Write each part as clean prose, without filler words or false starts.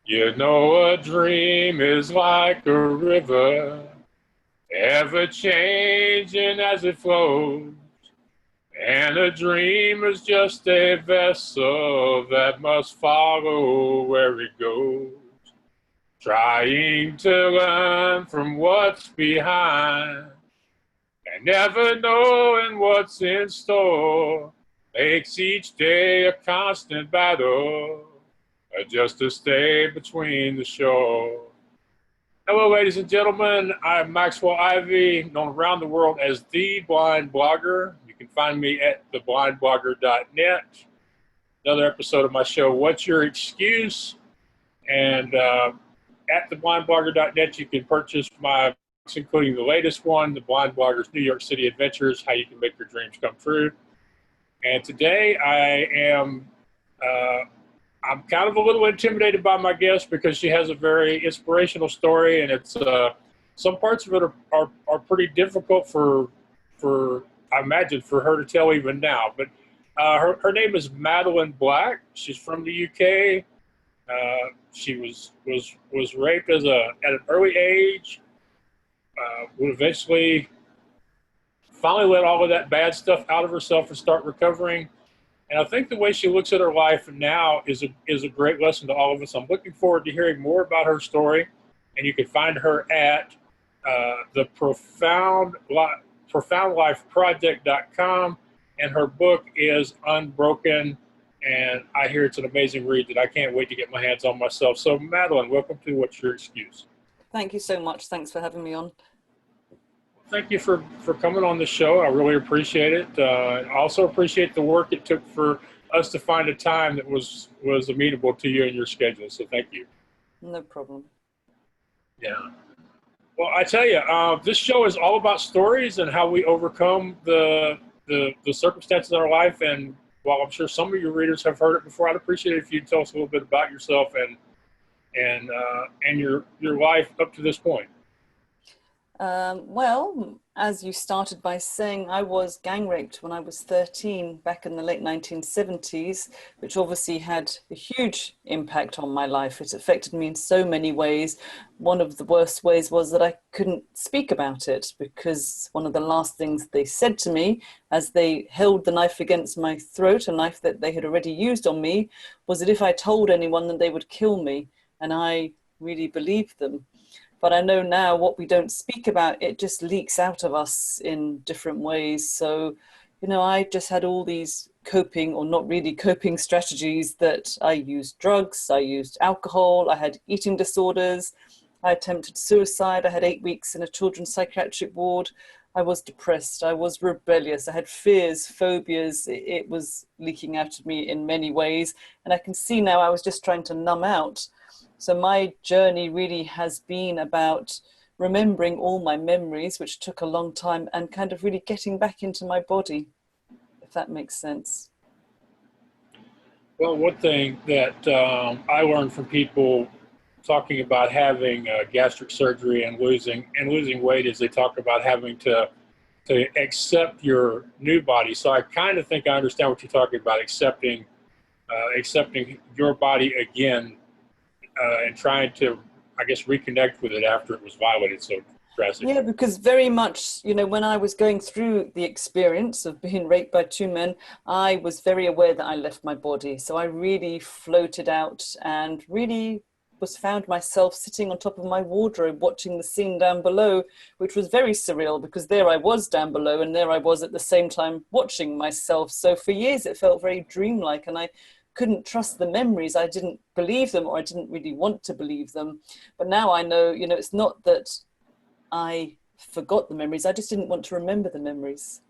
You know, a dream is like a river, ever changing as it flows. And a dream is just a vessel that must follow where it goes. Trying to learn from what's behind and never knowing what's in store makes each day a constant battle just to stay between the shore. Hello, ladies and gentlemen. I'm Maxwell Ivy, known around the world as The Blind Blogger. You can find me at theblindblogger.net. Another episode of my show, What's Your Excuse? And at theblindblogger.net, you can purchase my books, including the latest one, The Blind Blogger's New York City Adventures, How You Can Make Your Dreams Come True. And today I'm kind of a little intimidated by my guest because she has a very inspirational story, and it's some parts of it are pretty difficult for I imagine for her to tell even now. But her name is Madeline Black. She's from the UK. She was raped at an early age. Would eventually finally let all of that bad stuff out of herself and start recovering. And I think the way she looks at her life now is a great lesson to all of us. I'm looking forward to hearing more about her story, and you can find her at the profoundlifeproject.com, and her book is Unbroken. And I hear it's an amazing read that I can't wait to get my hands on myself. So, Madeline, welcome to What's Your Excuse? Thank you so much. Thanks for having me on. Thank you for coming on the show. I really appreciate it. I also appreciate the work it took for us to find a time that was amenable to you and your schedule. So thank you. No problem. Yeah. Well, I tell you, this show is all about stories and how we overcome the circumstances in our life. And while I'm sure some of your readers have heard it before, I'd appreciate it if you'd tell us a little bit about yourself and your life up to this point. Well, as you started by saying, I was gang raped when I was 13 back in the late 1970s, which obviously had a huge impact on my life. It affected me in so many ways. One of the worst ways was that I couldn't speak about it because one of the last things they said to me as they held the knife against my throat, a knife that they had already used on me, was that if I told anyone, then they would kill me. And I really believed them. But I know now what we don't speak about, it just leaks out of us in different ways. So, I just had all these coping or not really coping strategies that I used drugs, I used alcohol, I had eating disorders, I attempted suicide, I had 8 weeks in a children's psychiatric ward, I was depressed, I was rebellious, I had fears, phobias, it was leaking out of me in many ways. And I can see now I was just trying to numb out. So my journey really has been about remembering all my memories, which took a long time, and kind of really getting back into my body, if that makes sense. Well, one thing that I learned from people talking about having gastric surgery and losing weight is they talk about having to accept your new body. So I kind of think I understand what you're talking about, accepting your body again. And trying to, I guess, reconnect with it after it was violated so drastically. Yeah, because very much, when I was going through the experience of being raped by two men, I was very aware that I left my body. So I really floated out and really found myself sitting on top of my wardrobe watching the scene down below, which was very surreal because there I was down below and there I was at the same time watching myself. So for years it felt very dreamlike, and I couldn't trust the memories. I didn't believe them, or I didn't really want to believe them. But now I know, it's not that I forgot the memories. I just didn't want to remember the memories.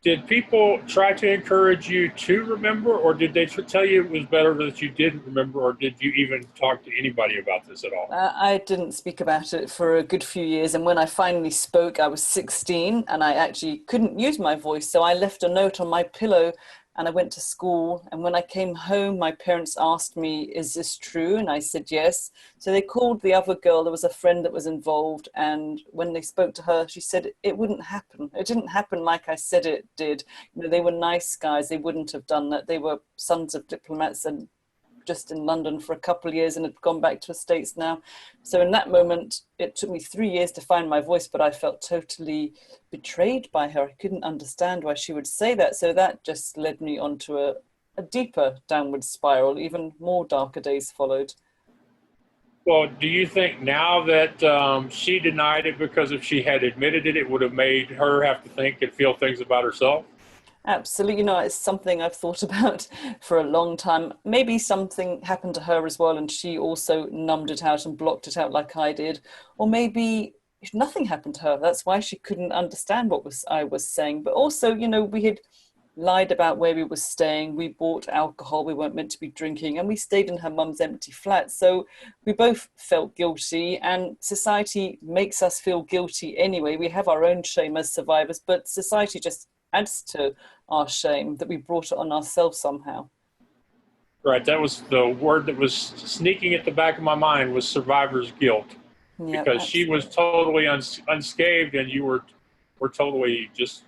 Did people try to encourage you to remember, or did they tell you it was better that you didn't remember, or did you even talk to anybody about this at all? I didn't speak about it for a good few years. And when I finally spoke, I was 16 and I actually couldn't use my voice. So I left a note on my pillow and I went to school. And when I came home, my parents asked me, is this true? And I said, yes. So they called the other girl. There was a friend that was involved. And when they spoke to her, she said, it wouldn't happen. It didn't happen like I said it did. They were nice guys. They wouldn't have done that. They were sons of diplomats and just in London for a couple of years and had gone back to the States now. So in that moment, it took me 3 years to find my voice, but I felt totally betrayed by her. I couldn't understand why she would say that. So that just led me onto a deeper downward spiral. Even more darker days followed. Well, do you think now that she denied it, because if she had admitted it, it would have made her have to think and feel things about herself? Absolutely. It's something I've thought about for a long time. Maybe something happened to her as well, and she also numbed it out and blocked it out like I did. Or maybe nothing happened to her. That's why she couldn't understand what I was saying. But also, we had lied about where we were staying. We bought alcohol we weren't meant to be drinking, and we stayed in her mum's empty flat. So we both felt guilty, and society makes us feel guilty anyway. We have our own shame as survivors, but society just adds to our shame that we brought it on ourselves somehow. Right. That was the word that was sneaking at the back of my mind, was survivor's guilt, Yeah, because she was totally unscathed, and you were totally just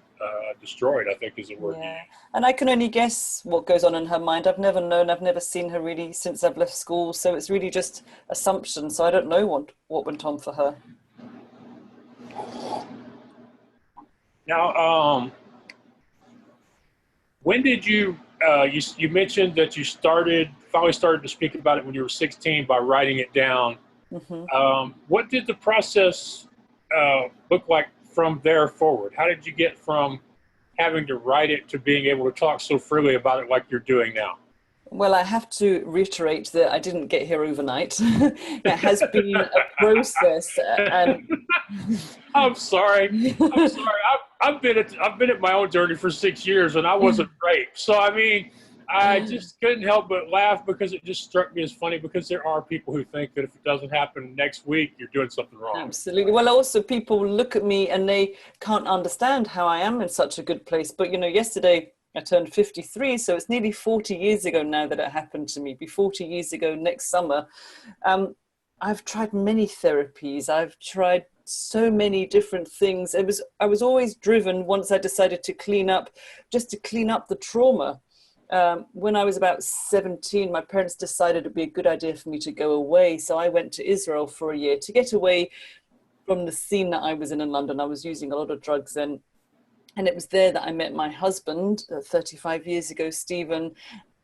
destroyed, I think is the word. Yeah, and I can only guess what goes on in her mind. I've never known, I've never seen her really since I've left school, so it's really just assumption. So I don't know what went on for her. Now, when did you mentioned that you finally started to speak about it when you were 16 by writing it down. What did the process look like from there forward? How did you get from having to write it to being able to talk so freely about it like you're doing now? Well, I have to reiterate that I didn't get here overnight. It has been a process, and I'm sorry. I'm sorry. I've been at my own journey for 6 years, and I wasn't raped. So I mean, I just couldn't help but laugh, because it just struck me as funny, because there are people who think that if it doesn't happen next week, you're doing something wrong. Absolutely. Well, also people look at me and they can't understand how I am in such a good place. But yesterday I turned 53, so it's nearly 40 years ago now that it happened to me. It'll be 40 years ago next summer. I've tried many therapies. I've tried so many different things. I was always driven, once I decided to clean up the trauma. When I was about 17, my parents decided it'd be a good idea for me to go away. So I went to Israel for a year to get away from the scene that I was in London. I was using a lot of drugs then. And it was there that I met my husband 35 years ago, Stephen.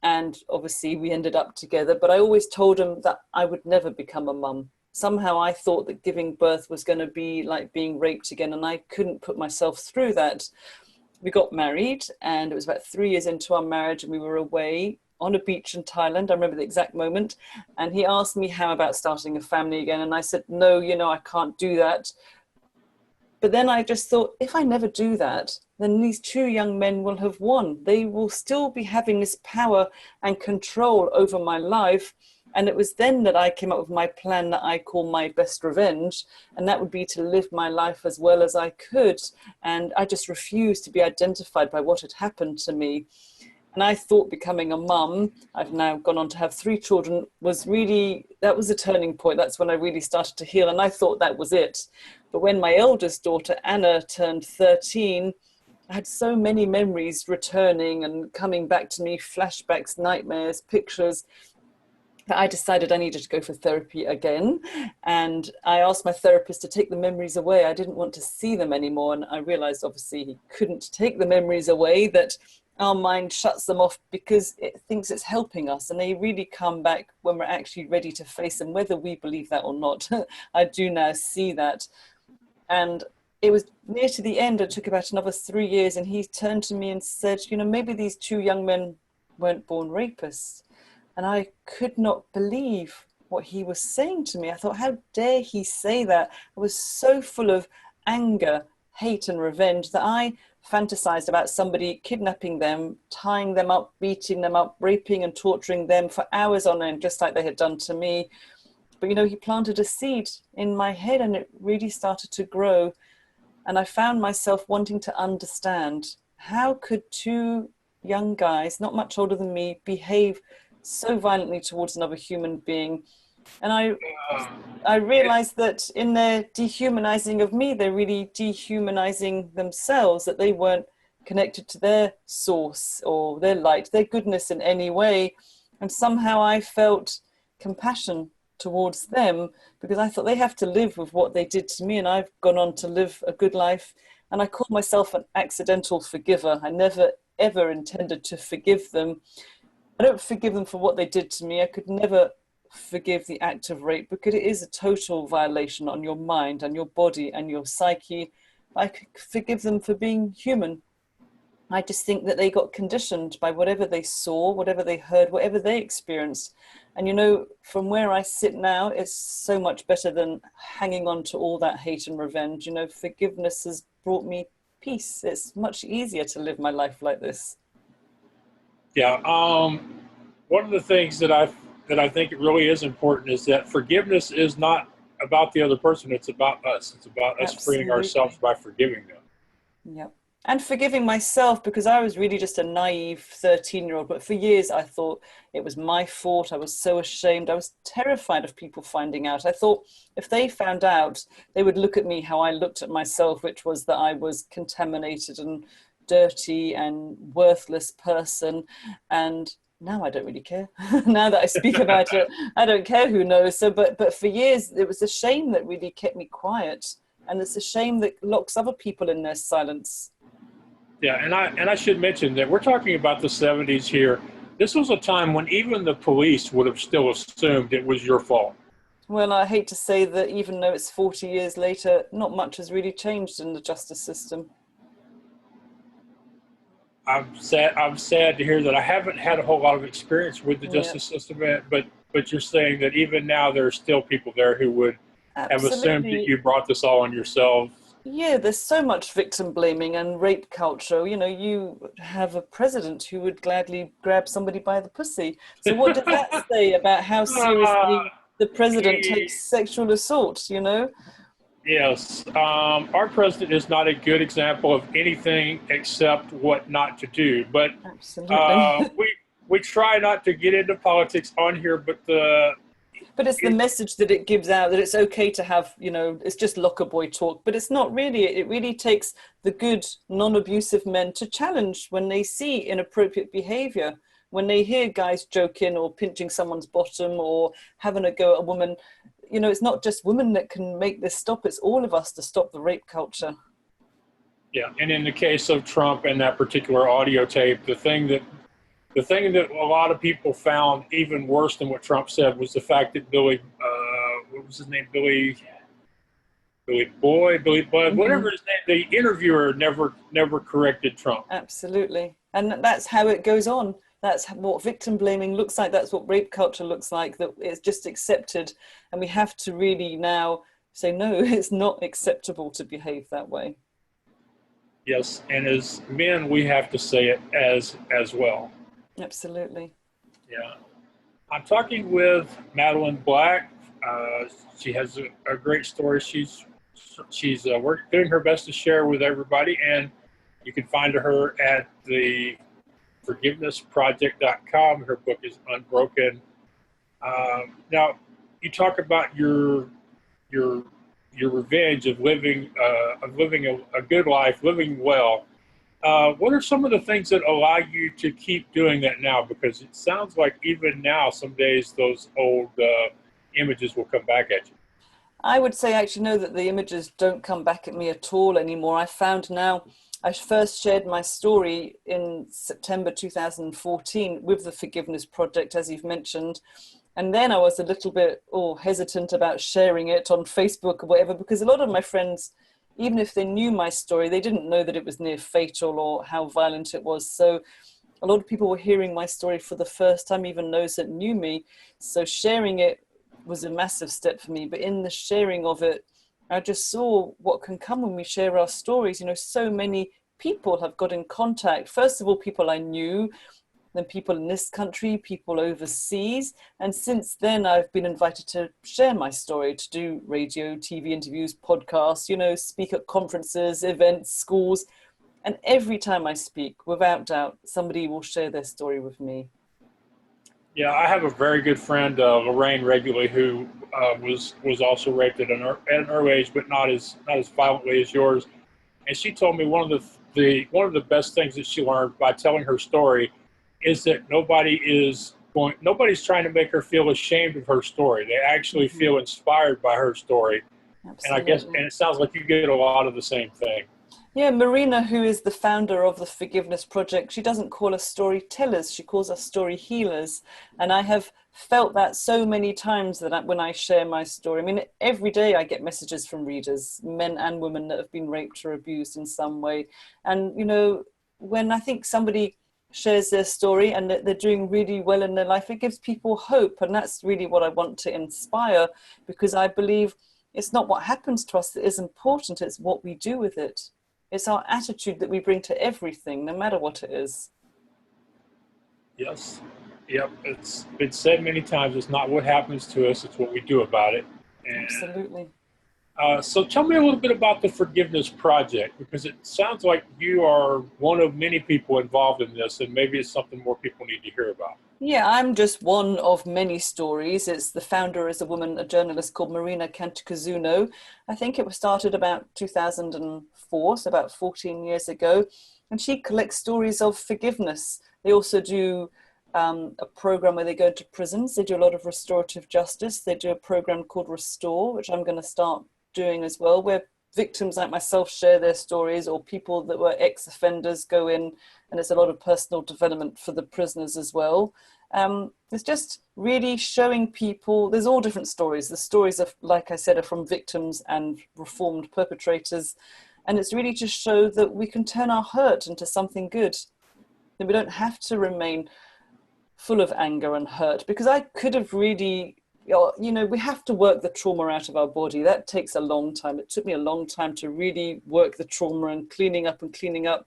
And obviously we ended up together. But I always told him that I would never become a mum. Somehow I thought that giving birth was going to be like being raped again. And I couldn't put myself through that. We got married, and it was about 3 years into our marriage, and we were away on a beach in Thailand. I remember the exact moment. And he asked me how about starting a family again. And I said, no, I can't do that. But then I just thought, if I never do that, then these two young men will have won. They will still be having this power and control over my life. And it was then that I came up with my plan that I call my best revenge. And that would be to live my life as well as I could. And I just refused to be identified by what had happened to me. And I thought becoming a mum, I've now gone on to have 3 children, that was a turning point. That's when I really started to heal. And I thought that was it. But when my eldest daughter, Anna, turned 13, I had so many memories returning and coming back to me, flashbacks, nightmares, pictures, that I decided I needed to go for therapy again. And I asked my therapist to take the memories away. I didn't want to see them anymore. And I realized, obviously, he couldn't take the memories away, that our mind shuts them off because it thinks it's helping us. And they really come back when we're actually ready to face them, whether we believe that or not. I do now see that. And it was near to the end. It took about another 3 years. And he turned to me and said, maybe these 2 young men weren't born rapists. And I could not believe what he was saying to me. I thought, how dare he say that? I was so full of anger, hate, and revenge that I fantasized about somebody kidnapping them, tying them up, beating them up, raping and torturing them for hours on end, just like they had done to me. But, he planted a seed in my head, and it really started to grow. And I found myself wanting to understand, how could 2 young guys, not much older than me, behave so violently towards another human being? And I realized that in their dehumanizing of me, they're really dehumanizing themselves, that they weren't connected to their source or their light, their goodness in any way. And somehow I felt compassion towards them because I thought they have to live with what they did to me, and I've gone on to live a good life. And I call myself an accidental forgiver. I never, ever intended to forgive them. I don't forgive them for what they did to me. I could never forgive the act of rape because it is a total violation on your mind and your body and your psyche. I could forgive them for being human. I just think that they got conditioned by whatever they saw, whatever they heard, whatever they experienced. And, you know, from where I sit now, it's so much better than hanging on to all that hate and revenge. You know, forgiveness has brought me peace. It's much easier to live my life like this. Yeah. One of the things that I think it really is important is that forgiveness is not about the other person. It's about us. It's about us freeing ourselves by forgiving them. Yep. And forgiving myself, because I was really just a naive 13-year-old. But for years, I thought it was my fault. I was so ashamed. I was terrified of people finding out. I thought if they found out, they would look at me how I looked at myself, which was that I was contaminated and dirty and worthless person. And now I don't really care. Now that I speak about it, I don't care who knows. So, but for years, it was a shame that really kept me quiet. And it's a shame that locks other people in their silence. Yeah, and I should mention that we're talking about the 70s here. This was a time when even the police would have still assumed it was your fault. Well, I hate to say that even though it's 40 years later, not much has really changed in the justice system. I'm sad to hear that. I haven't had a whole lot of experience with the justice system, but you're saying that even now there are still people there who would have assumed that you brought this all on yourself. Yeah, there's so much victim blaming and rape culture. You know, you have a president who would gladly grab somebody by the pussy. So what does that say about how seriously the president takes sexual assault, you know? Yes. Our president is not a good example of anything except what not to do. But we try not to get into politics on here, but it's the message that it gives out, that it's okay to have, you know, it's just locker boy talk, but it's not really. It really takes the good, non-abusive men to challenge when they see inappropriate behavior, when they hear guys joking or pinching someone's bottom or having a go at a woman. You know, it's not just women that can make this stop. It's all of us to stop the rape culture. Yeah, and in the case of Trump and that particular audio tape, the thing that a lot of people found even worse than what Trump said was the fact that Billy, what was his name? Billy Boy, whatever his name, the interviewer never corrected Trump. Absolutely. And that's how it goes on. That's what victim blaming looks like. That's what rape culture looks like, that it's just accepted. And we have to really now say, no, it's not acceptable to behave that way. Yes, and as men, we have to say it as well. Absolutely. Yeah. I'm talking with Madeline Black. She has a great story. She's doing her best to share with everybody, and you can find her at the forgivenessproject.com. Her book is Unbroken. Now, you talk about your revenge of living a good life, living well. What are some of the things that allow you to keep doing that now? Because it sounds like even now, some days those old images will come back at you. I would say actually no, that the images don't come back at me at all anymore. I found now, I first shared my story in September 2014 with the Forgiveness Project, as you've mentioned. And then I was a little bit hesitant about sharing it on Facebook or whatever, because a lot of my friends, even if they knew my story, they didn't know that it was near fatal or how violent it was. So a lot of people were hearing my story for the first time, even those that knew me. So sharing it was a massive step for me. But in the sharing of it, I just saw what can come when we share our stories. You know, so many people have got in contact. First of all, people I knew, then people in this country, people overseas. And since then, I've been invited to share my story, to do radio, TV interviews, podcasts, you know, speak at conferences, events, schools. And every time I speak, without doubt, somebody will share their story with me. Yeah, I have a very good friend, Lorraine Regularly, who was also raped at an early age, but not as violently as yours. And she told me one of the best things that she learned by telling her story is that nobody is point, nobody's trying to make her feel ashamed of her story. They actually feel inspired by her story. And I guess, Absolutely. and it sounds like you get a lot of the same thing. Yeah, Marina, who is the founder of the Forgiveness Project, she doesn't call us storytellers, she calls us story healers. And I have felt that so many times when I share my story. I mean, every day I get messages from readers, men and women that have been raped or abused in some way. And, when I think somebody shares their story and that they're doing really well in their life, it gives people hope. And that's really what I want to inspire, because I believe it's not what happens to us that is important, it's what we do with it. It's our attitude that we bring to everything, no matter what it is. Yes. Yep. It's been said many times. It's not what happens to us, it's what we do about it. And Absolutely. so tell me a little bit about the Forgiveness Project, because it sounds like you are one of many people involved in this, and maybe it's something more people need to hear about. Yeah, I'm just one of many stories. It's the founder is a woman, a journalist called Marina Cantacuzino. I think it was started about 2004, so about 14 years ago. And she collects stories of forgiveness. They also do a program where they go into prisons. They do a lot of restorative justice. They do a program called Restore, which I'm going to start doing as well, where victims like myself share their stories, or people that were ex-offenders go in, and there's a lot of personal development for the prisoners as well. It's just really showing people, there's all different stories. The stories of, like I said, are from victims and reformed perpetrators. And it's really to show that we can turn our hurt into something good, that we don't have to remain full of anger and hurt, because I could have really, we have to work the trauma out of our body. That takes a long time. It took me a long time to really work the trauma and cleaning up.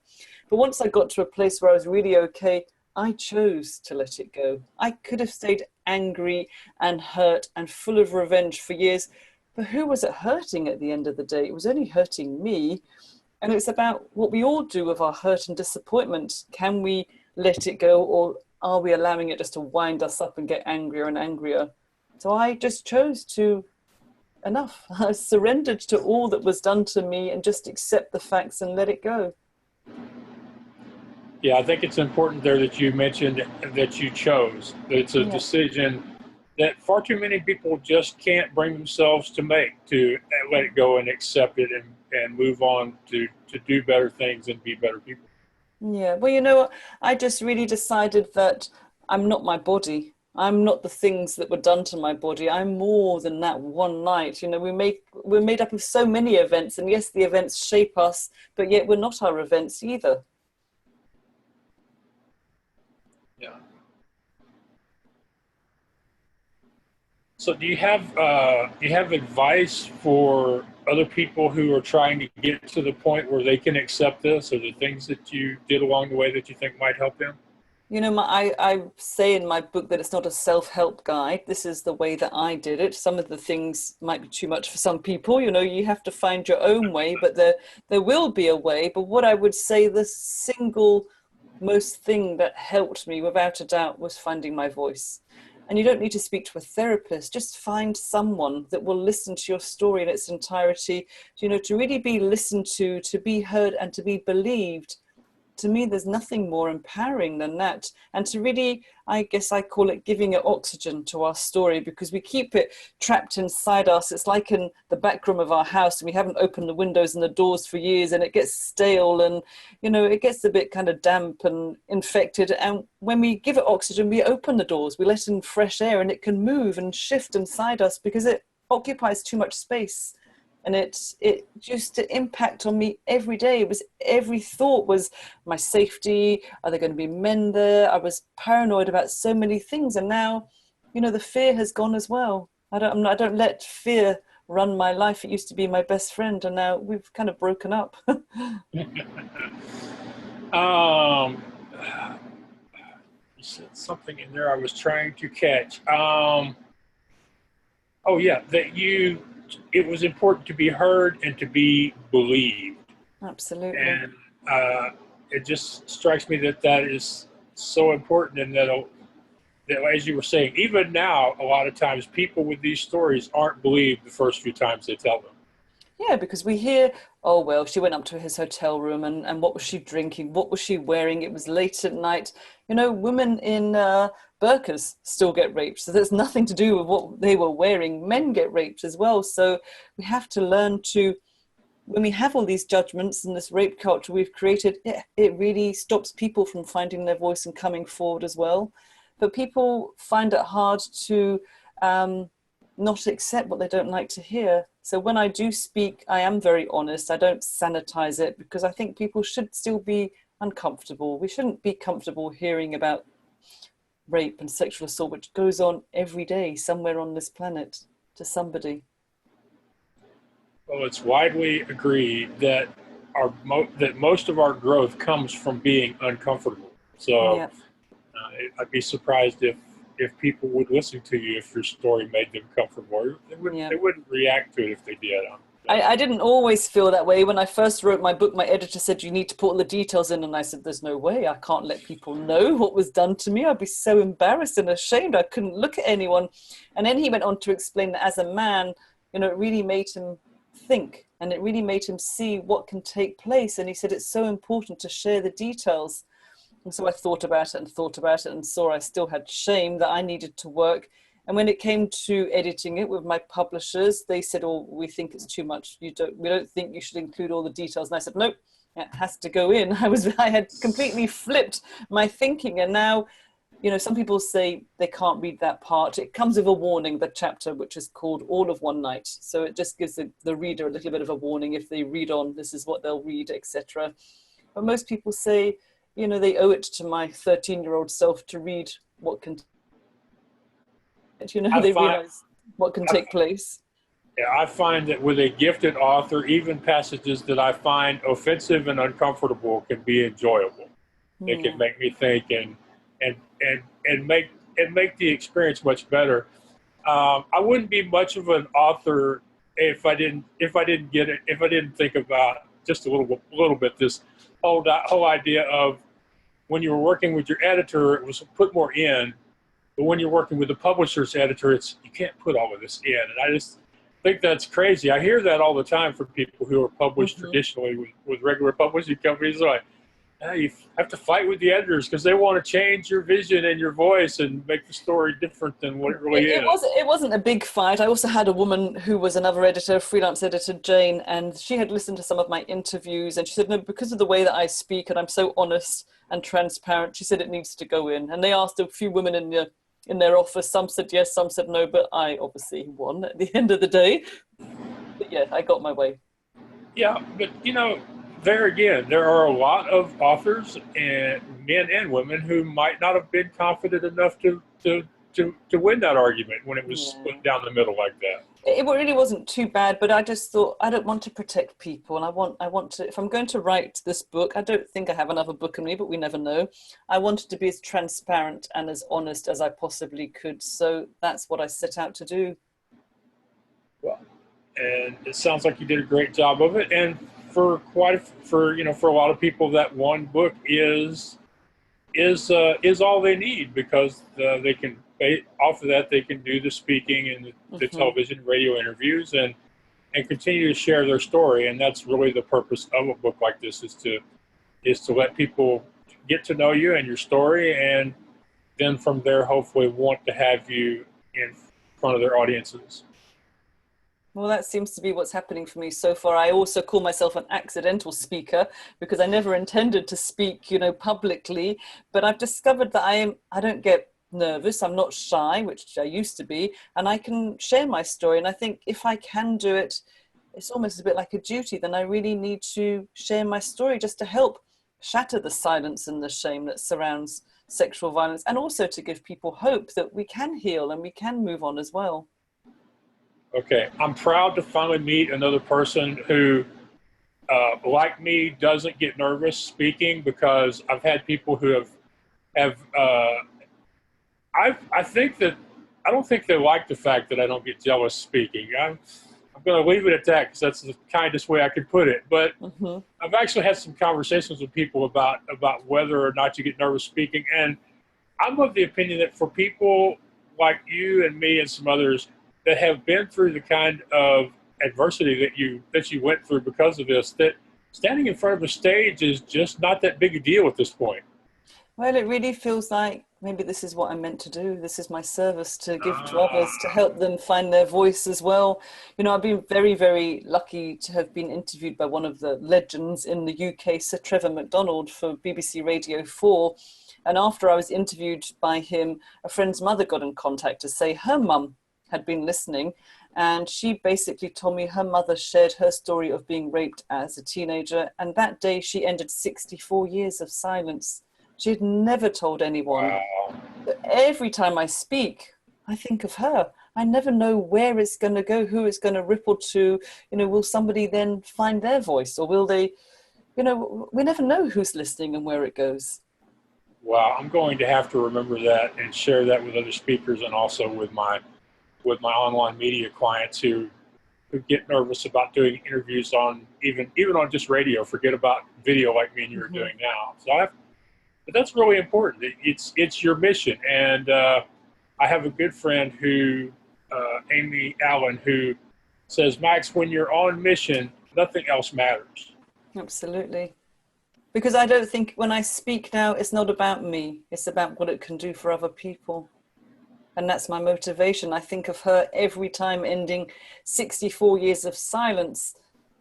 But once I got to a place where I was really okay, I chose to let it go. I could have stayed angry and hurt and full of revenge for years, but who was it hurting at the end of the day? It was only hurting me. And it's about what we all do with our hurt and disappointment. Can we let it go, or are we allowing it just to wind us up and get angrier and angrier? So I just chose to, enough. I surrendered to all that was done to me and just accept the facts and let it go. Yeah, I think it's important there that you mentioned that you chose. That it's a Yeah. decision that far too many people just can't bring themselves to make, to let it go and accept it, and move on to do better things and be better people. Yeah. Well, I just really decided that I'm not my body. I'm not the things that were done to my body. I'm more than that one night. We're made up of so many events, and yes, the events shape us, but yet we're not our events either. Yeah. So do you have advice for other people who are trying to get to the point where they can accept this, or the things that you did along the way that you think might help them? I say in my book that it's not a self-help guide. This is the way that I did it. Some of the things might be too much for some people. You have to find your own way, but there will be a way. But what I would say, the single most thing that helped me without a doubt was finding my voice. And you don't need to speak to a therapist, just find someone that will listen to your story in its entirety, to really be listened to be heard and to be believed. To me, there's nothing more empowering than that. And to really, I guess I call it giving it oxygen to our story, because we keep it trapped inside us. It's like in the back room of our house, and we haven't opened the windows and the doors for years, and it gets stale, and it gets a bit kind of damp and infected. And when we give it oxygen, we open the doors, we let in fresh air, and it can move and shift inside us, because it occupies too much space. And it used to impact on me every day. Every thought was my safety. Are there going to be men there? I was paranoid about so many things, and now, the fear has gone as well. I don't let fear run my life. It used to be my best friend, and now we've kind of broken up. Um, you said something in there I was trying to catch. Oh yeah, it was important to be heard and to be believed. Absolutely. And it just strikes me that that is so important, and that, as you were saying, even now, a lot of times people with these stories aren't believed the first few times they tell them. Yeah, because we hear, oh, well, she went up to his hotel room, and what was she drinking? What was she wearing? It was late at night. Women in burqas still get raped. So there's nothing to do with what they were wearing. Men get raped as well. So we have to learn to, when we have all these judgments and this rape culture we've created, it really stops people from finding their voice and coming forward as well. But people find it hard to not accept what they don't like to hear. So when I do speak, I am very honest. I don't sanitize it, because I think people should still be uncomfortable. We shouldn't be comfortable hearing about rape and sexual assault, which goes on every day somewhere on this planet to somebody. Well, it's widely agreed that that most of our growth comes from being uncomfortable. So Yeah. I'd be surprised if people would listen to you if your story made them comfortable. They wouldn't react to it if they did. I didn't always feel that way. When I first wrote my book, my editor said, you need to put all the details in. And I said, there's no way. I can't let people know what was done to me. I'd be so embarrassed and ashamed. I couldn't look at anyone. And then he went on to explain that as a man, it really made him think, and it really made him see what can take place. And he said, it's so important to share the details. And so I thought about it and saw I still had shame that I needed to work. And when it came to editing it with my publishers, they said, oh, we think it's too much. We don't think you should include all the details. And I said, nope, it has to go in. I had completely flipped my thinking. And now, some people say they can't read that part. It comes with a warning, the chapter, which is called All of One Night. So it just gives the reader a little bit of a warning. If they read on, this is what they'll read, etc. But most people say, they owe it to my 13-year-old self to read what can, they realize what can take place. Yeah, I find that with a gifted author, even passages that I find offensive and uncomfortable can be enjoyable. They can make me think and make the experience much better. I wouldn't be much of an author if I didn't get it, if I didn't think about just a little bit this whole idea of when you were working with your editor, it was put more in, but when you're working with the publisher's editor, you can't put all of this in. And I just think that's crazy. I hear that all the time from people who are published traditionally with regular publishing companies. Like, you have to fight with the editors because they want to change your vision and your voice and make the story different than what it really is. It wasn't a big fight. I also had a woman who was another editor, freelance editor, Jane, and she had listened to some of my interviews, and she said, no, because of the way that I speak and I'm so honest and transparent, she said it needs to go in. And they asked a few women in their office. Some said yes, some said no, but I obviously won at the end of the day. But yeah, I got my way. Yeah, but there again, there are a lot of authors, and men and women, who might not have been confident enough to win that argument when it was split down the middle like that. It really wasn't too bad, but I just thought, I don't want to protect people, and I want to, if I'm going to write this book, I don't think I have another book in me, but we never know. I wanted to be as transparent and as honest as I possibly could, so that's what I set out to do. Well, and it sounds like you did a great job of it, and for a lot of people, that one book is all they need, because they can off of that they can do the speaking and the television, radio interviews, and continue to share their story. And that's really the purpose of a book like this, is to let people get to know you and your story, and then from there hopefully want to have you in front of their audiences. Well, that seems to be what's happening for me so far. I also call myself an accidental speaker, because I never intended to speak, publicly. But I've discovered that I don't get nervous. I'm not shy, which I used to be, and I can share my story. And I think if I can do it, it's almost a bit like a duty. Then I really need to share my story, just to help shatter the silence and the shame that surrounds sexual violence, and also to give people hope that we can heal and we can move on as well. Okay, I'm proud to finally meet another person who, like me, doesn't get nervous speaking, because I've had people who I don't think they like the fact that I don't get jealous speaking. I'm going to leave it at that, because that's the kindest way I could put it. But I've actually had some conversations with people about whether or not you get nervous speaking, and I'm of the opinion that for people like you and me and some others that have been through the kind of adversity that you went through because of this, that standing in front of a stage is just not that big a deal at this point. Well, it really feels like maybe this is what I'm meant to do. This is my service, to give to others, to Ah, help them find their voice as well. I've been very, very lucky to have been interviewed by one of the legends in the UK, Sir Trevor MacDonald, for BBC Radio 4. And after I was interviewed by him, a friend's mother got in contact to say her mum had been listening. And she basically told me her mother shared her story of being raped as a teenager. And that day she ended 64 years of silence. She had never told anyone. wow. But every time I speak, I think of her. I never know where it's going to go, who it's going to ripple to. Will somebody then find their voice, or will they, we never know who's listening and where it goes. Wow, I'm going to have to remember that and share that with other speakers, and also with my online media clients who get nervous about doing interviews on even on just radio. Forget about video like me and you are Mm-hmm. doing now. But that's really important. It's your mission, and I have a good friend Amy Allen, who says, Max, when you're on mission, nothing else matters. Absolutely. Because I don't think when I speak now, it's not about me. It's about what it can do for other people. And that's my motivation. I think of her every time, ending 64 years of silence.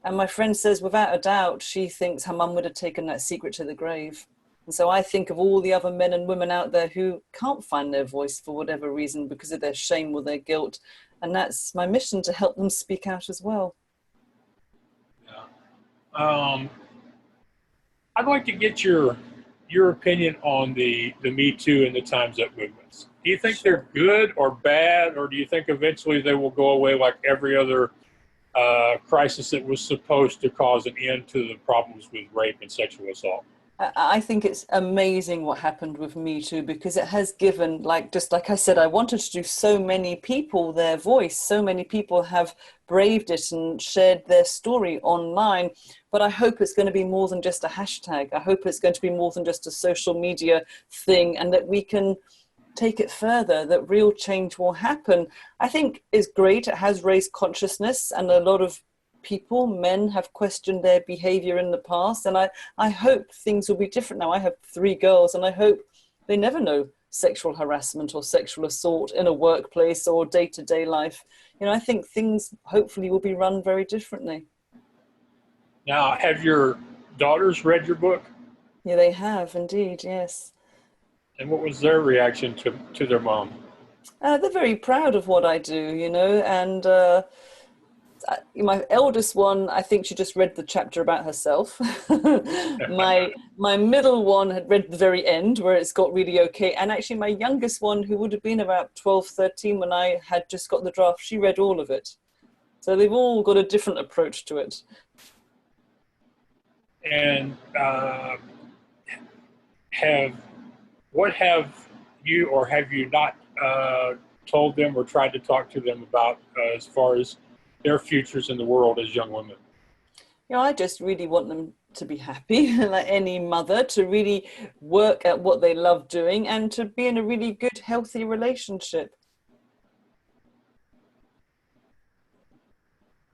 And my friend says, without a doubt, she thinks her mum would have taken that secret to the grave. And so I think of all the other men and women out there who can't find their voice for whatever reason, because of their shame or their guilt. And that's my mission, to help them speak out as well. Yeah. I'd like to get your opinion on the Me Too and the Time's Up movements. Do you think they're good or bad, or do you think eventually they will go away like every other crisis that was supposed to cause an end to the problems with rape and sexual assault? I think it's amazing what happened with Me Too, because it has given, just like I said, I wanted to do so many people their voice. So many people have braved it and shared their story online. But I hope it's going to be more than just a hashtag. I hope it's going to be more than just a social media thing, and that we can take it further, that real change will happen. I think it's great. It has raised consciousness, and a lot of men have questioned their behavior in the past. And I hope things will be different now. I have 3 girls, and I hope they never know sexual harassment or sexual assault in a workplace or day-to-day life. I think things hopefully will be run very differently. Now, have your daughters read your book? Yeah, they have indeed, yes. And what was their reaction to their mom? They're very proud of what I do, and my eldest one, I think she just read the chapter about herself. my middle one had read the very end, where it's got really okay. And actually my youngest one, who would have been about 12, 13 when I had just got the draft, she read all of it. So they've all got a different approach to it. And have you or have you not told them or tried to talk to them about as far as their futures in the world as young women? I just really want them to be happy, like any mother, to really work at what they love doing and to be in a really good, healthy relationship.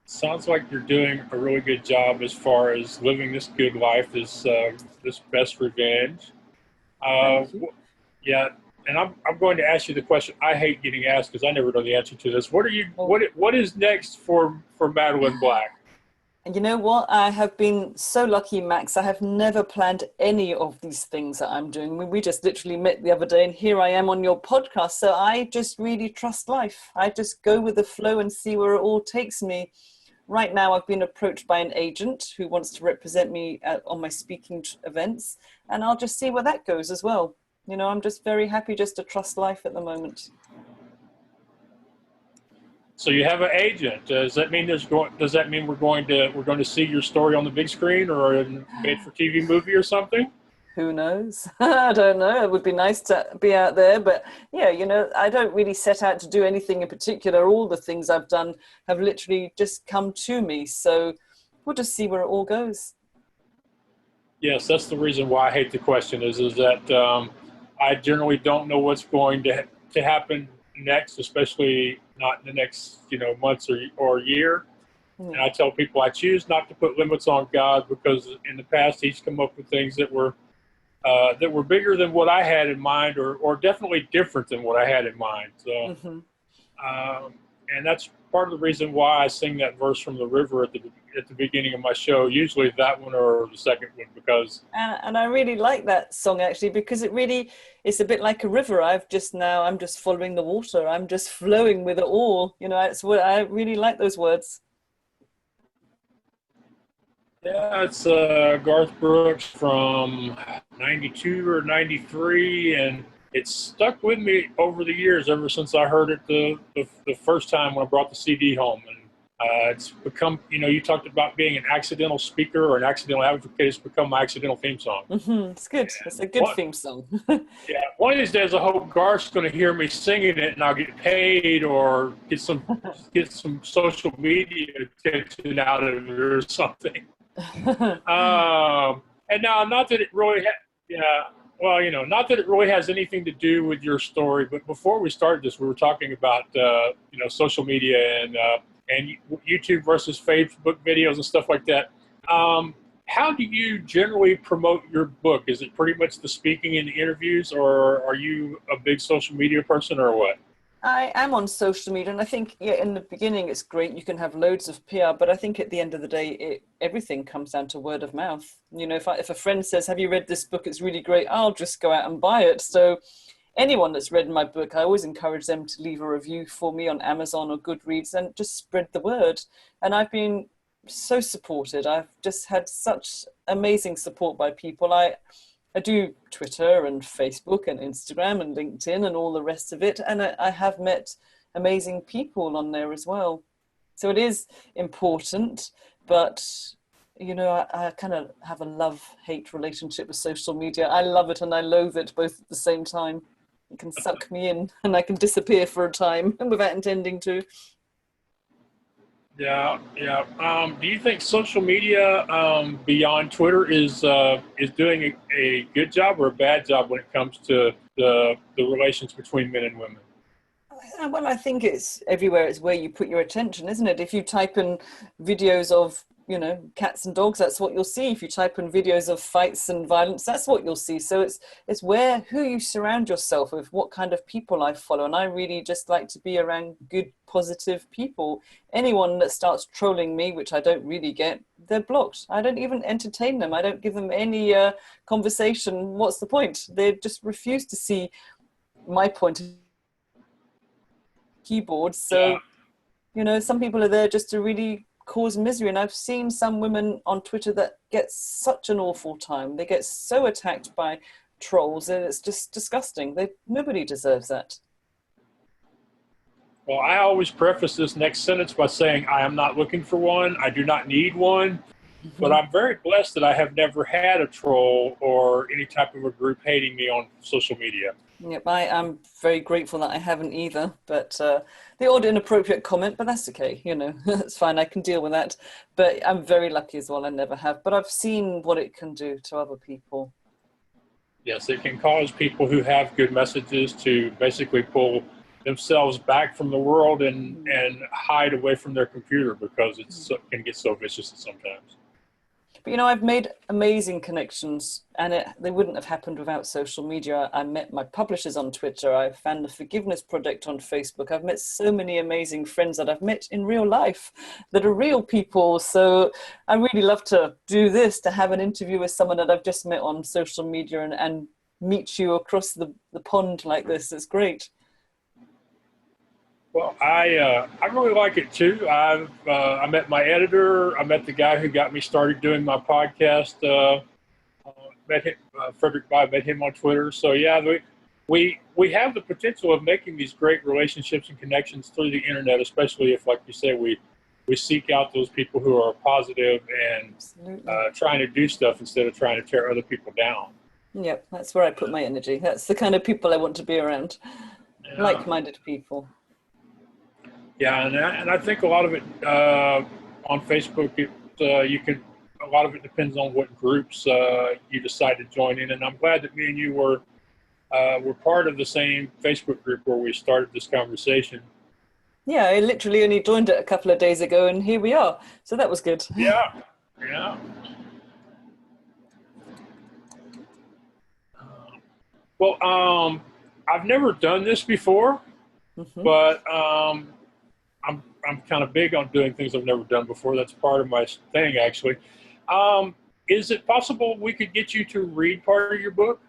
Sounds like you're doing a really good job as far as living this good life, this best revenge. Yeah, and I'm going to ask you the question I hate getting asked, because I never know the answer to this. What is next for Madeline Black? And you know what? I have been so lucky, Max. I have never planned any of these things that I'm doing. We just literally met the other day, and here I am on your podcast. So I just really trust life. I just go with the flow and see where it all takes me. Right now, I've been approached by an agent who wants to represent me on my speaking events, and I'll just see where that goes as well. I'm just very happy just to trust life at the moment. So you have an agent. Does that mean we're going to see your story on the big screen or in a made-for-TV movie or something? Who knows? I don't know. It would be nice to be out there, but yeah, I don't really set out to do anything in particular. All the things I've done have literally just come to me. So we'll just see where it all goes. Yes, that's the reason why I hate the question is that I generally don't know what's going to happen next, especially not in the next months or year. And I tell people I choose not to put limits on God, because in the past he's come up with things that were that were bigger than what I had in mind, or definitely different than what I had in mind. So, Hmm. um, and that's part of the reason why I sing that verse from the river at the beginning of my show. Usually that one or the second one, because And I really like that song actually because it's a bit like a river. I'm just following the water. I'm just flowing with it all. You know, it's what I really like those words. yeah, it's Garth Brooks from '92 or '93, and it's stuck with me over the years ever since I heard it the first time when I brought the CD home. And it's become, you talked about being an accidental speaker or an accidental advocate. It's become my accidental theme song. It's good. It's a good What? theme song. Yeah, one of these days I hope Garth's going to hear me singing it, and I'll get paid or get some social media attention out of it or something. And now, not that it really, yeah, well, not that it really has anything to do with your story, but before we started this, we were talking about, social media and YouTube versus Facebook videos and stuff like that. How do you generally promote your book? Is it pretty much the speaking and the interviews, or are you a big social media person, or what? I am on social media, and I think, yeah, in the beginning it's great. You can have loads of PR, but I think at the end of the day, everything comes down to word of mouth. You know, if a friend says, "Have you read this book? It's really great," I'll just go out and buy it. So anyone that's read my book, I always encourage them to leave a review for me on Amazon or Goodreads and just spread the word. And I've been so supported. I've just had such amazing support by people. I do Twitter and Facebook and Instagram and LinkedIn and all the rest of it. And I have met amazing people on there as well. So it is important, but I kind of have a love-hate relationship with social media. I love it and I loathe it both at the same time. It can suck me in and I can disappear for a time without intending to. Yeah, yeah. Do you think social media beyond Twitter is doing a good job or a bad job when it comes to the relations between men and women? Well, I think it's everywhere. It's where you put your attention, isn't it? If you type in videos of, cats and dogs, that's what you'll see. If you type in videos of fights and violence, that's what you'll see. So it's who you surround yourself with, what kind of people I follow. And I really just like to be around good, positive people. Anyone that starts trolling me, which I don't really get, they're blocked. I don't even entertain them. I don't give them any conversation. What's the point? They just refuse to see my point of keyboard. Yeah. So, some people are there just to really cause misery. And I've seen some women on Twitter that get such an awful time. They get so attacked by trolls and it's just disgusting. Nobody deserves that. Well, I always preface this next sentence by saying I am not looking for one. I do not need one. But Mhm. I'm very blessed that I have never had a troll or any type of a group hating me on social media. Yep, I am very grateful that I haven't either. But the odd inappropriate comment, but that's okay. That's fine. I can deal with that. But I'm very lucky as well. I never have. But I've seen what it can do to other people. Yes, it can cause people who have good messages to basically pull themselves back from the world and hide away from their computer because can get so vicious sometimes. But I've made amazing connections, and they wouldn't have happened without social media. I met my publishers on Twitter. I found the Forgiveness Project on Facebook. I've met so many amazing friends that I've met in real life that are real people. So I really love to do this, to have an interview with someone that I've just met on social media and meet you across the pond like this. It's great. Well, I really like it too. I met my editor. I met the guy who got me started doing my podcast. Met him, Frederick. I met him on Twitter. So yeah, we have the potential of making these great relationships and connections through the internet, especially if, like you say, we seek out those people who are positive and Absolutely. trying to do stuff instead of trying to tear other people down. Yep, that's where I put my energy. That's the kind of people I want to be around. Yeah. Like-minded people. Yeah, and I think a lot of it on Facebook, you can. A lot of it depends on what groups you decide to join in, and I'm glad that me and you were part of the same Facebook group where we started this conversation. Yeah, I literally only joined it a couple of days ago and here we are. So that was good. Yeah, yeah. Well, I've never done this before, Hmm. but I'm kind of big on doing things I've never done before. That's part of my thing, actually. Um, is it possible we could get you to read part of your book?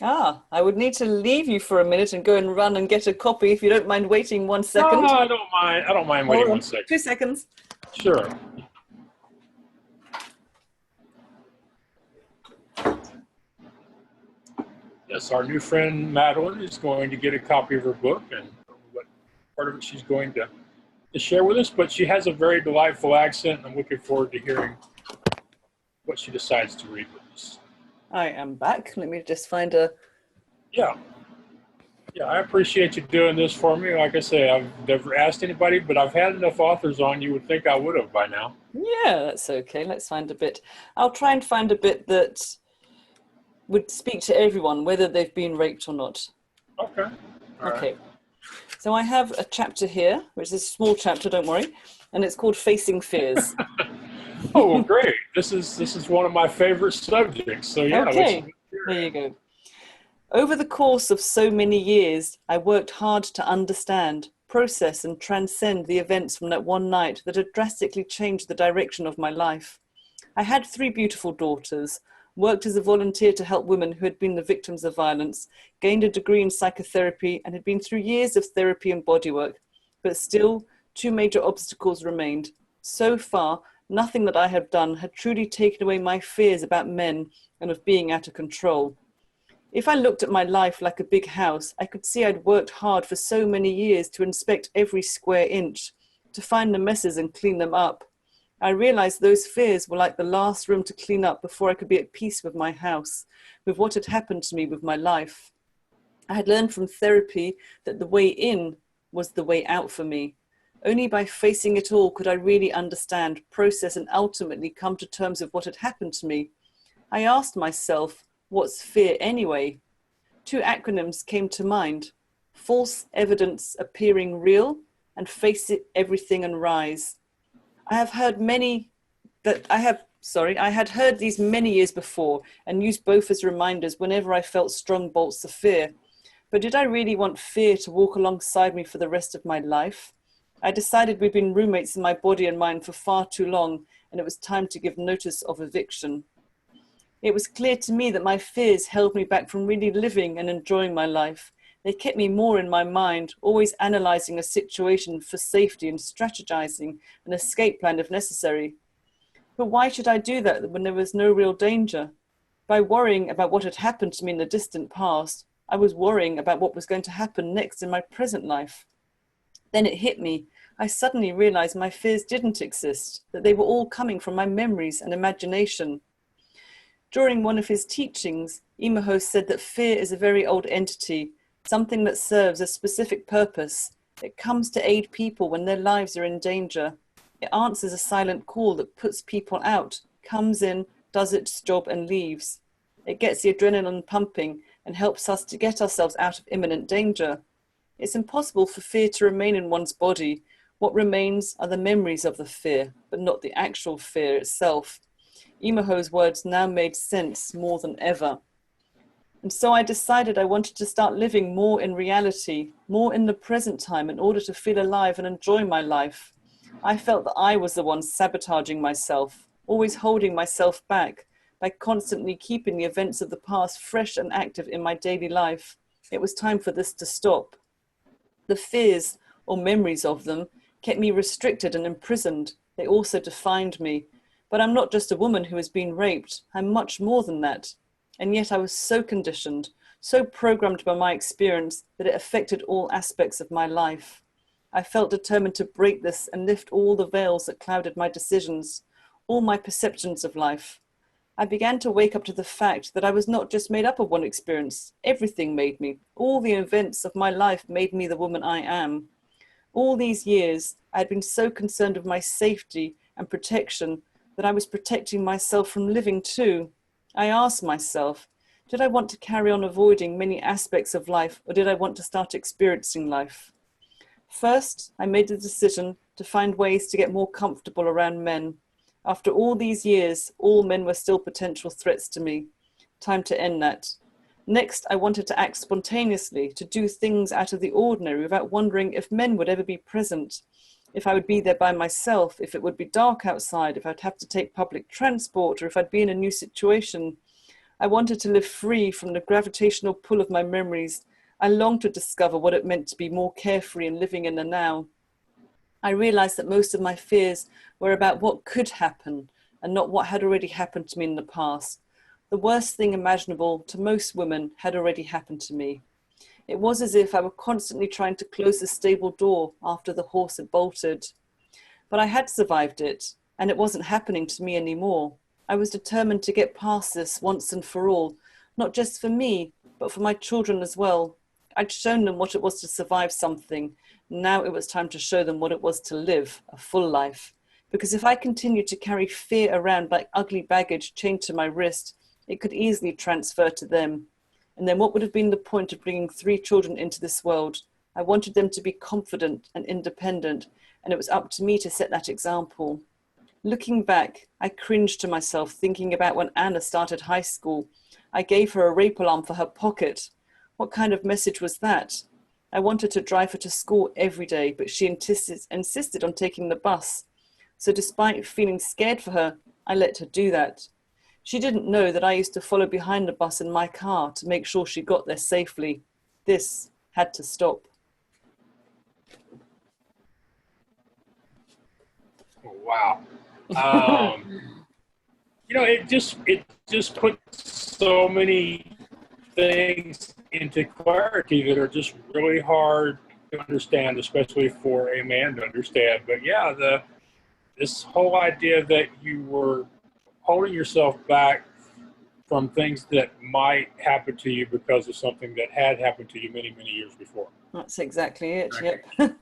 Ah, I would need to leave you for a minute and go and run and get a copy if you don't mind waiting one No, second. I don't mind. I don't mind Hold waiting one on, second. 2 seconds. Sure. Yes, our new friend Madeline is going to get a copy of her book, and what part of it she's going to share with us. But she has a very delightful accent, and I'm looking forward to hearing what she decides to read with us. I am back. Let me just find a. Yeah, yeah, I appreciate you doing this for me. Like I say, I've never asked anybody, but I've had enough authors on. You would think I would have by now. Yeah, that's okay. Let's find a bit. I'll try and find a bit that would speak to everyone, whether they've been raped or not. Okay. All right. Okay. So I have a chapter here, which is a small chapter, don't worry, and it's called Facing Fears. Oh, well, great. This is one of my favorite subjects. So yeah, let's Okay, there you go. Over the course of so many years, I worked hard to understand, process, and transcend the events from that one night that had drastically changed the direction of my life. I had 3 beautiful daughters, worked as a volunteer to help women who had been the victims of violence, gained a degree in psychotherapy, and had been through years of therapy and bodywork. But still, 2 major obstacles remained. So far, nothing that I had done had truly taken away my fears about men and of being out of control. If I looked at my life like a big house, I could see I'd worked hard for so many years to inspect every square inch, to find the messes and clean them up. I realized those fears were like the last room to clean up before I could be at peace with my house, with what had happened to me with my life. I had learned from therapy that the way in was the way out for me. Only by facing it all could I really understand, process, and ultimately come to terms with what had happened to me. I asked myself, what's fear anyway? 2 acronyms came to mind: false evidence appearing real, and face it everything and rise. I have heard many that I had heard these many years before and used both as reminders whenever I felt strong bolts of fear. But did I really want fear to walk alongside me for the rest of my life? I decided we'd been roommates in my body and mind for far too long, and it was time to give notice of eviction. It was clear to me that my fears held me back from really living and enjoying my life. They kept me more in my mind, always analysing a situation for safety and strategizing an escape plan if necessary. But why should I do that when there was no real danger? By worrying about what had happened to me in the distant past, I was worrying about what was going to happen next in my present life. Then it hit me. I suddenly realized my fears didn't exist, that they were all coming from my memories and imagination. During one of his teachings, Imaho said that fear is a very old entity, something that serves a specific purpose. It comes to aid people when their lives are in danger. It answers a silent call that puts people out, comes in, does its job, and leaves. It gets the adrenaline pumping and helps us to get ourselves out of imminent danger. It's impossible for fear to remain in one's body. What remains are the memories of the fear, but not the actual fear itself. Imaho's words now made sense more than ever. And so I decided I wanted to start living more in reality, more in the present time in order to feel alive and enjoy my life. I felt that I was the one sabotaging myself, always holding myself back by constantly keeping the events of the past fresh and active in my daily life. It was time for this to stop. The fears, or memories of them, kept me restricted and imprisoned. They also defined me. But I'm not just a woman who has been raped. I'm much more than that. And yet I was so conditioned, so programmed by my experience that it affected all aspects of my life. I felt determined to break this and lift all the veils that clouded my decisions, all my perceptions of life. I began to wake up to the fact that I was not just made up of one experience. Everything made me. All the events of my life made me the woman I am. All these years, I had been so concerned with my safety and protection that I was protecting myself from living too. I asked myself, did I want to carry on avoiding many aspects of life, or did I want to start experiencing life? First, I made the decision to find ways to get more comfortable around men. After all these years, all men were still potential threats to me. Time to end that. Next, I wanted to act spontaneously, to do things out of the ordinary without wondering if men would ever be present, if I would be there by myself, if it would be dark outside, if I'd have to take public transport, or if I'd be in a new situation. I wanted to live free from the gravitational pull of my memories. I longed to discover what it meant to be more carefree and living in the now. I realized that most of my fears were about what could happen and not what had already happened to me in the past. The worst thing imaginable to most women had already happened to me. It was as if I were constantly trying to close the stable door after the horse had bolted. But I had survived it, and it wasn't happening to me anymore. I was determined to get past this once and for all, not just for me, but for my children as well. I'd shown them what it was to survive something. Now it was time to show them what it was to live a full life. Because if I continued to carry fear around like ugly baggage chained to my wrist, it could easily transfer to them. And then what would have been the point of bringing 3 children into this world? I wanted them to be confident and independent, and it was up to me to set that example. Looking back, I cringed to myself thinking about when Anna started high school. I gave her a rape alarm for her pocket. What kind of message was that? I wanted to drive her to school every day, but she insisted on taking the bus. So despite feeling scared for her, I let her do that. She didn't know that I used to follow behind the bus in my car to make sure she got there safely. This had to stop. Wow. It just puts so many things into clarity that are just really hard to understand, especially for a man to understand. But yeah, this whole idea that you were holding yourself back from things that might happen to you because of something that had happened to you many, many years before. That's exactly it. Okay. Yep.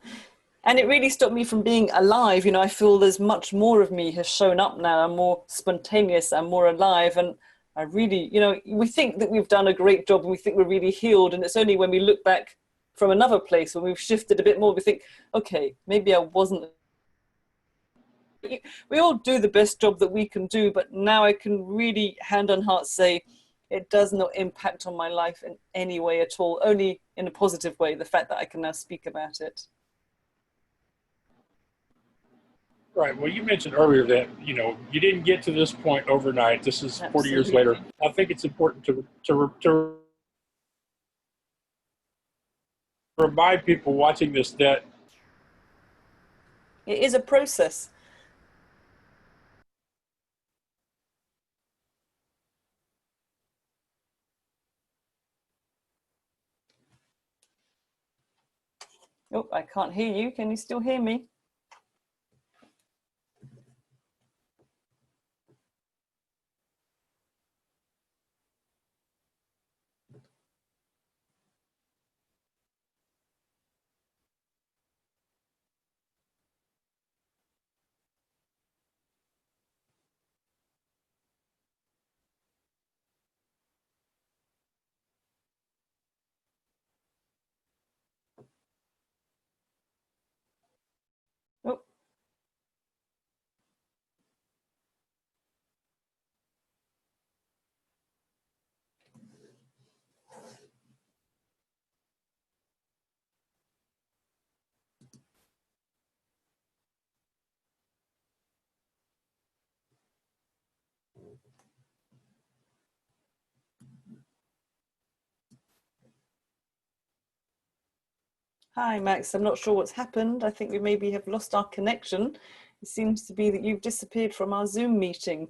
And it really stopped me from being alive. I feel there's much more of me has shown up now. I'm more spontaneous, I'm more alive. And I really, we think that we've done a great job and we think we're really healed. And it's only when we look back from another place, when we've shifted a bit more, we think, okay, maybe I wasn't. We all do the best job that we can do, but now I can really hand on heart say it does not impact on my life in any way at all, only in a positive way, the fact that I can now speak about it. Right. Well, you mentioned earlier that you didn't get to this point overnight. This is 40 years later. I think it's important to remind people watching this that it is a process. Oh, I can't hear you. Can you still hear me? Oh. Hi, Max. I'm not sure what's happened. I think we maybe have lost our connection. It seems to be that you've disappeared from our Zoom meeting.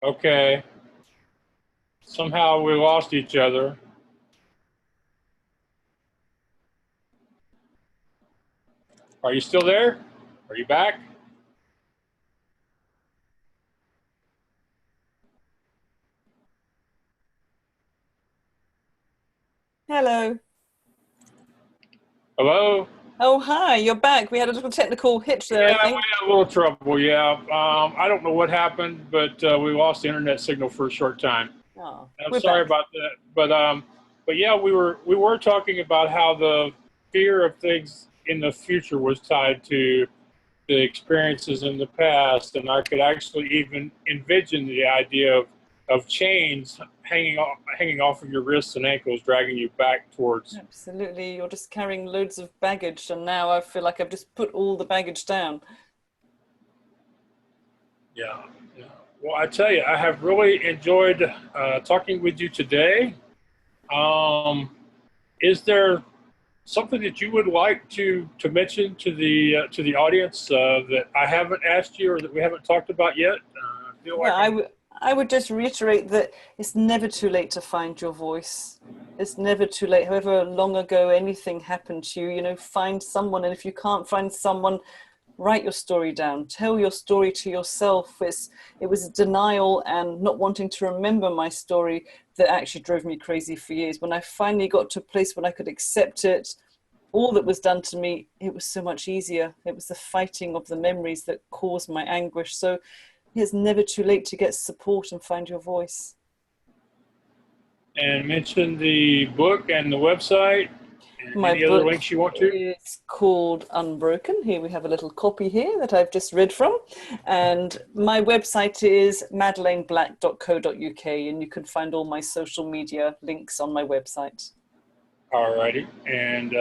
Okay. Somehow we lost each other. Are you still there? Are you back? Hello. Hello? Oh, hi, you're back. We had a little technical hitch there, I Yeah, we think. had a little trouble. Yeah. I don't know what happened, but we lost the internet signal for a short time. Oh, I'm we're sorry back. about that. But yeah, we were talking about how the fear of things in the future was tied to the experiences in the past, and I could actually even envision the idea of chains hanging off of your wrists and ankles, dragging you back towards. Absolutely. You're just carrying loads of baggage, and now I feel like I've just put all the baggage down. Yeah, yeah. Well, I tell you, I have really enjoyed talking with you today. Um, is there something that you would like to mention to the audience that I haven't asked you or that we haven't talked about yet? I feel Yeah, like I'm. I would just reiterate that it's never too late to find your voice. It's never too late. However long ago anything happened to you, find someone. And if you can't find someone, write your story down. Tell your story to yourself. It was denial and not wanting to remember my story that actually drove me crazy for years. When I finally got to a place when I could accept it, all that was done to me, it was so much easier. It was the fighting of the memories that caused my anguish. So it's never too late to get support and find your voice. And mention the book and the website and My any other book links you want to. is called Unbroken. Here we have a little copy here that I've just read from. And my website is madelineblack.co.uk, and you can find all my social media links on my website. Alrighty, and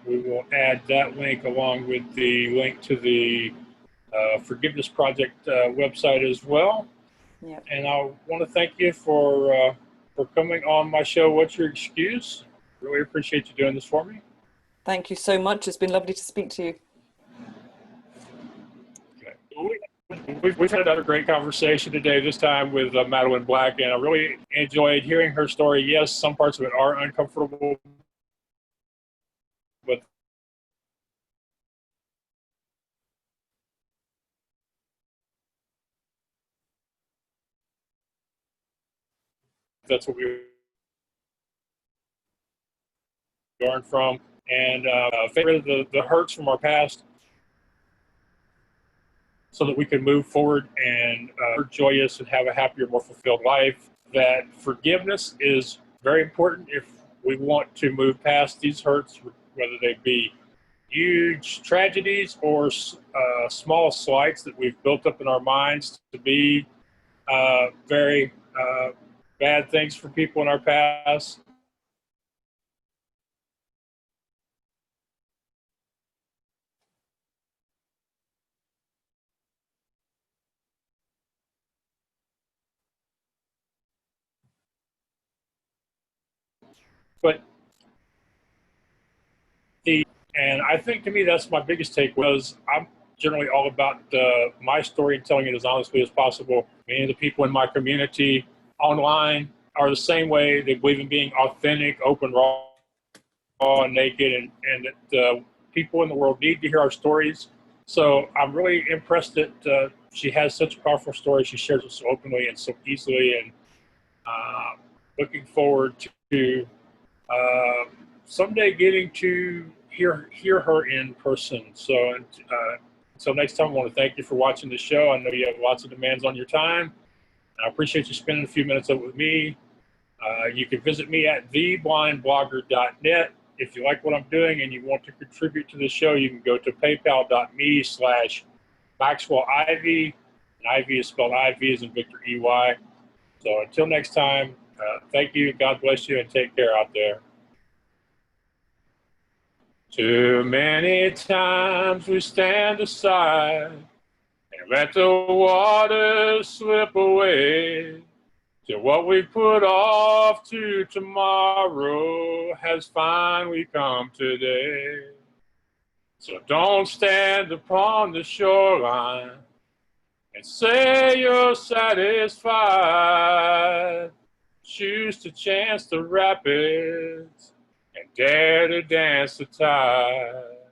we will add that link along with the link to the Forgiveness Project website as well. Yeah. And I want to thank you for coming on my show. What's your excuse? Really appreciate you doing this for me. Thank you so much. It's been lovely to speak to you. Okay. We've had another great conversation today, this time with Madeline Black, and I really enjoyed hearing her story. Yes, some parts of it are uncomfortable, but that's what we learn from. And favorite the hurts from our past so that we can move forward and joyous and have a happier, more fulfilled life. That forgiveness is very important if we want to move past these hurts, whether they be huge tragedies or small slights that we've built up in our minds to be very bad things for people in our past. But and I think to me that's my biggest take was I'm generally all about my story and telling it as honestly as possible. Many of the people in my community online are the same way. They believe in being authentic, open, raw, and naked, and that people in the world need to hear our stories. So I'm really impressed that she has such a powerful story. She shares it so openly and so easily, and uh, looking forward to uh, someday getting to hear her in person. So until next time, I want to thank you for watching the show. I know you have lots of demands on your time. I appreciate you spending a few minutes up with me. You can visit me at theblindblogger.net. If you like what I'm doing and you want to contribute to the show, you can go to paypal.me/Maxwell Ivy. And Ivy is spelled IV as in Victor EY. So until next time, thank you. God bless you and take care out there. Too many times we stand aside and let the water slip away. Till what we put off to tomorrow has finally come today. So don't stand upon the shoreline and say you're satisfied. Choose to chance the rapids and dare to dance the tide.